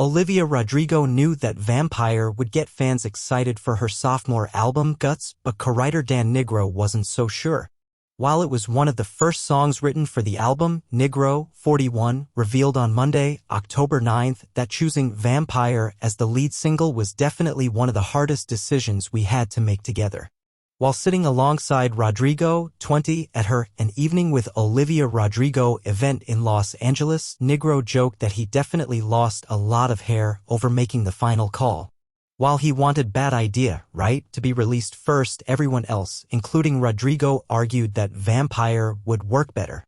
Olivia Rodrigo knew that Vampire would get fans excited for her sophomore album, Guts, but co-writer Dan Nigro wasn't so sure. While it was one of the first songs written for the album, Nigro, 41, revealed on Monday, October 9th, that choosing Vampire as the lead single was definitely one of the hardest decisions we had to make together. While sitting alongside Rodrigo, 20, at her An Evening with Olivia Rodrigo event in Los Angeles, Nigro joked that he definitely lost a lot of hair over making the final call. While he wanted Bad Idea, right, to be released first, everyone else, including Rodrigo, argued that Vampire would work better.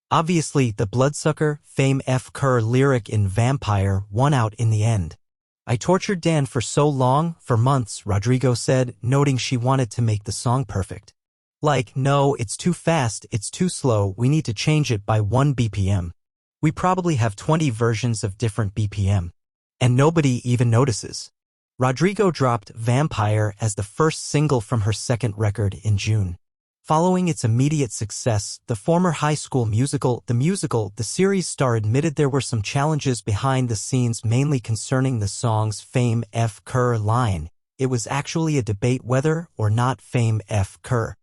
Obviously, the bloodsucker, Fame F. Kerr lyric in Vampire won out in the end. I tortured Dan for so long, for months, Rodrigo said, noting she wanted to make the song perfect. Like, no, it's too fast, it's too slow, we need to change it by 1 BPM. We probably have 20 versions of different BPM. And nobody even notices. Rodrigo dropped Vampire as the first single from her second record in June. Following its immediate success, the former high school musical, The series star admitted there were some challenges behind the scenes, mainly concerning the song's Fame F. Kerr line. It was actually a debate whether or not Fame F. Kerr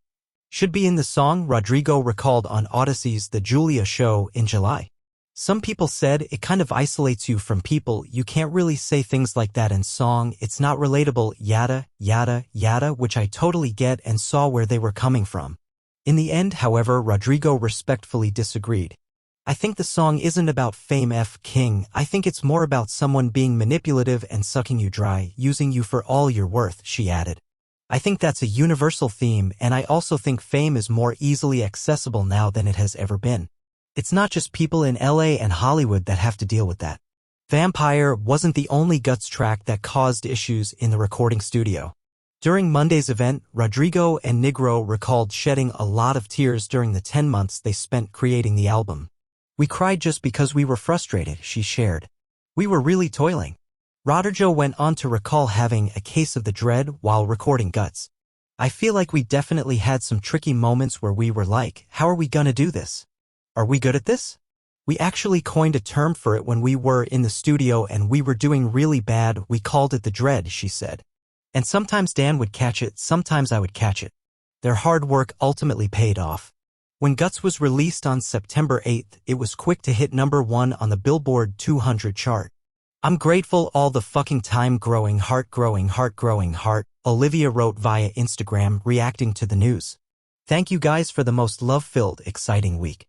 should be in the song, Rodrigo recalled on Odyssey's The Julia Show in July. Some people said it kind of isolates you from people, you can't really say things like that in song, it's not relatable, yada, yada, yada, which I totally get and saw where they were coming from. In the end, however, Rodrigo respectfully disagreed. I think the song isn't about Fame F. King, I think it's more about someone being manipulative and sucking you dry, using you for all you're worth, she added. I think that's a universal theme, and I also think fame is more easily accessible now than it has ever been. It's not just people in LA and Hollywood that have to deal with that. Vampire wasn't the only Guts track that caused issues in the recording studio. During Monday's event, Rodrigo and Nigro recalled shedding a lot of tears during the 10 months they spent creating the album. We cried just because we were frustrated, she shared. We were really toiling. Rodrigo went on to recall having a case of the dread while recording Guts. I feel like we definitely had some tricky moments where we were like, how are we gonna do this? Are we good at this? We actually coined a term for it when we were in the studio and we were doing really bad, we called it the dread, she said. And sometimes Dan would catch it, sometimes I would catch it. Their hard work ultimately paid off. When Guts was released on September 8th, it was quick to hit #1 on the Billboard 200 chart. I'm grateful all the fucking time, growing heart, Olivia wrote via Instagram, reacting to the news. Thank you guys for the most love-filled, exciting week.